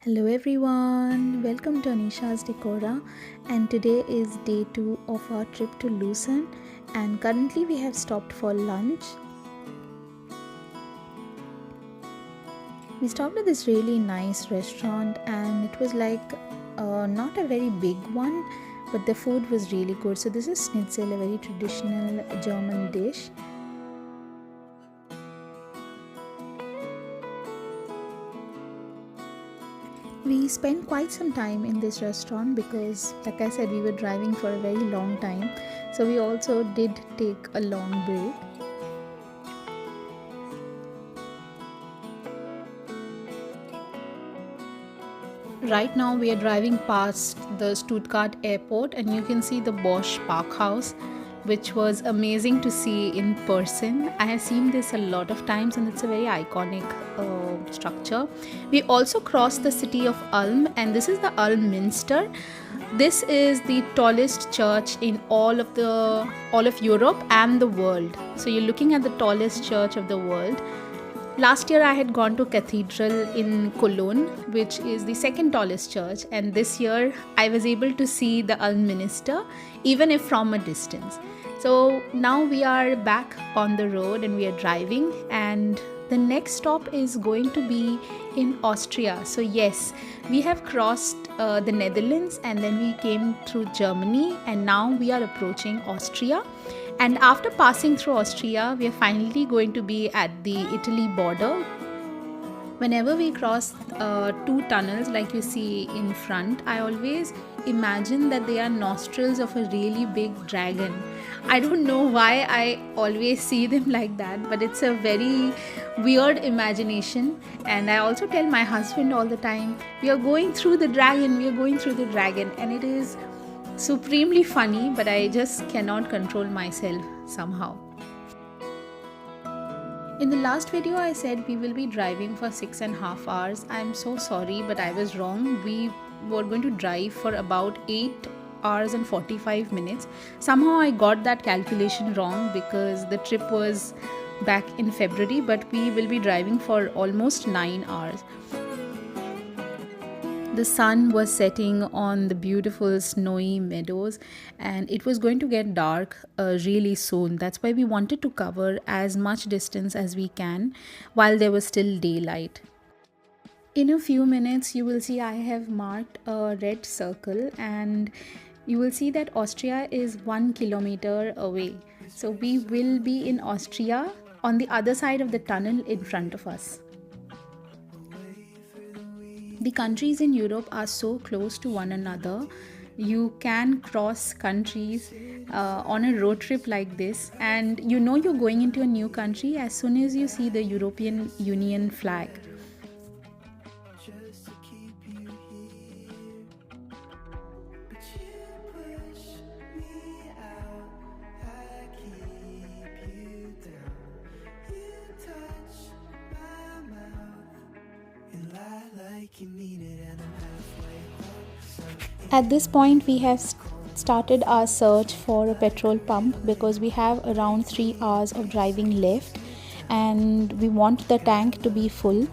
Hello everyone, welcome to Anisha's Decora, and today is day 2 of our trip to Luson, and currently we have stopped for lunch. We stopped at this really nice restaurant and it was like not a very big one, but the food was really good. So this is schnitzel, a very traditional German dish. We spent quite some time in this restaurant because, like I said, we were driving for a very long time. So we also did take a long break. Right now we are driving past the Stuttgart airport and you can see the Bosch Park House, which was amazing to see in person. I have seen this a lot of times and it's a very iconic structure. We also crossed the city of Ulm and this is the Ulm Minster. This is the tallest church in all of Europe and the world. So you're looking at the tallest church of the world. Last year I had gone to cathedral in Cologne, which is the second tallest church, and this year I was able to see the Ulm Minster, even if from a distance. So now we are back on the road and we are driving, and the next stop is going to be in Austria. So yes, we have crossed the Netherlands and then we came through Germany and now we are approaching Austria. And after passing through Austria, we are finally going to be at the Italy border. Whenever we cross two tunnels like you see in front, I always imagine that they are nostrils of a really big dragon. I don't know why I always see them like that, but it's a very weird imagination. And I also tell my husband all the time, we are going through the dragon, we are going through the dragon. And it is supremely funny, but I just cannot control myself somehow. In the last video I said we will be driving for 6.5 hours. I'm so sorry, but I was wrong. We were going to drive for about 8 hours and 45 minutes. Somehow I got that calculation wrong because the trip was back in February, but we will be driving for almost 9 hours. The sun was setting on the beautiful snowy meadows and it was going to get dark really soon. That's why we wanted to cover as much distance as we can while there was still daylight. In a few minutes you will see I have marked a red circle and you will see that Austria is 1 kilometer away. So we will be in Austria on the other side of the tunnel in front of us. The countries in Europe are so close to one another. You can cross countries on a road trip like this, and you know you're going into a new country as soon as you see the European Union flag. At this point we have started our search for a petrol pump because we have around 3 hours of driving left and we want the tank to be full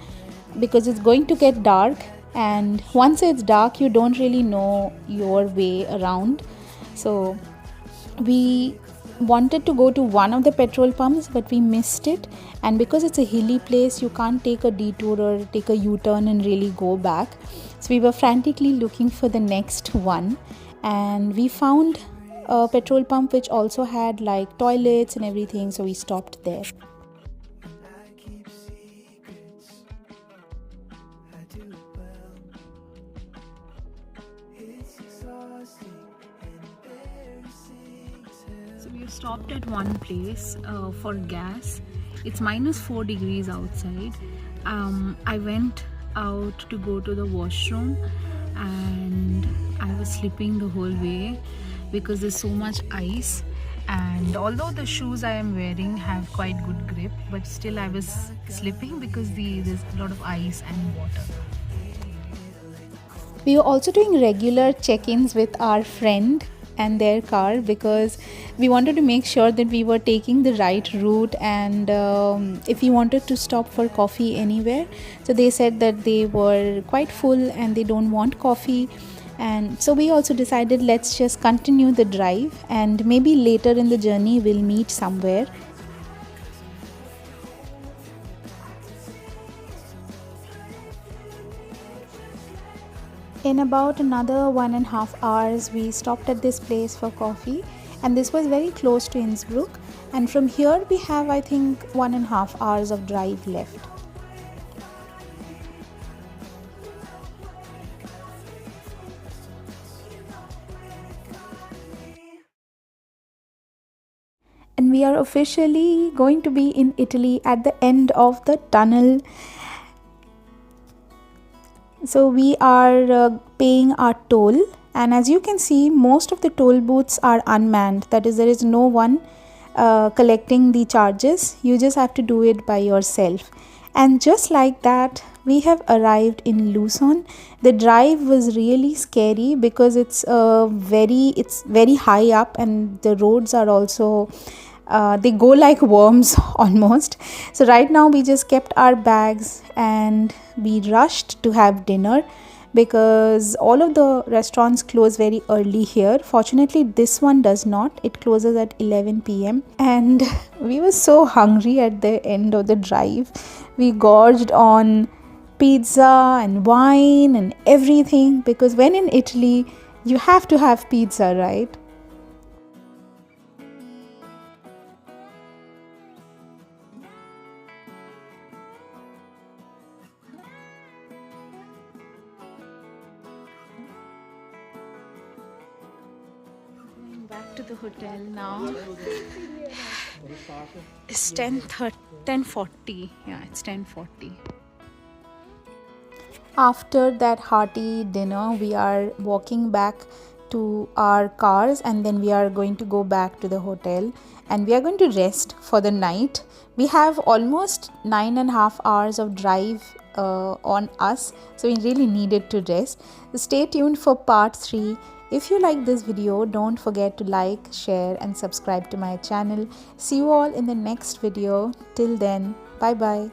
because it's going to get dark, and once it's dark you don't really know your way around. So we wanted to go to one of the petrol pumps but we missed it, and because it's a hilly place you can't take a detour or take a U-turn and really go back. So we were frantically looking for the next one and we found a petrol pump which also had like toilets and everything, so we stopped there. So we stopped at one place for gas. It's -4 degrees outside. I went out to go to the washroom and I was slipping the whole way because there's so much ice, and although the shoes I am wearing have quite good grip, but still I was slipping because there's a lot of ice and water. We were also doing regular check-ins with our friend and their car, because we wanted to make sure that we were taking the right route, and if we wanted to stop for coffee anywhere. So they said that they were quite full and they don't want coffee. And so we also decided, let's just continue the drive, and maybe later in the journey we'll meet somewhere. In about another 1.5 hours, we stopped at this place for coffee, and this was very close to Innsbruck. And from here, we have, I think, 1.5 hours of drive left. And we are officially going to be in Italy at the end of the tunnel. So we are paying our toll, and as you can see, most of the toll booths are unmanned. That is, there is no one collecting the charges. You just have to do it by yourself. And just like that, we have arrived in Luson. The drive was really scary because it's very high up, and the roads are also they go like worms almost. So right now we just kept our bags and we rushed to have dinner, because all of the restaurants close very early here. Fortunately, this one does not. It closes at 11 p.m. and we were so hungry at the end of the drive. We gorged on pizza and wine and everything, because when in Italy you have to have pizza, right? Back to the hotel now. It's 10:40. Yeah, it's 10:40. After that hearty dinner, we are walking back to our cars, and then we are going to go back to the hotel, and we are going to rest for the night. We have almost 9.5 hours of drive on us, so we really needed to rest. Stay tuned for part 3. If you like this video, don't forget to like, share and subscribe to my channel. See you all in the next video. Till then, bye bye.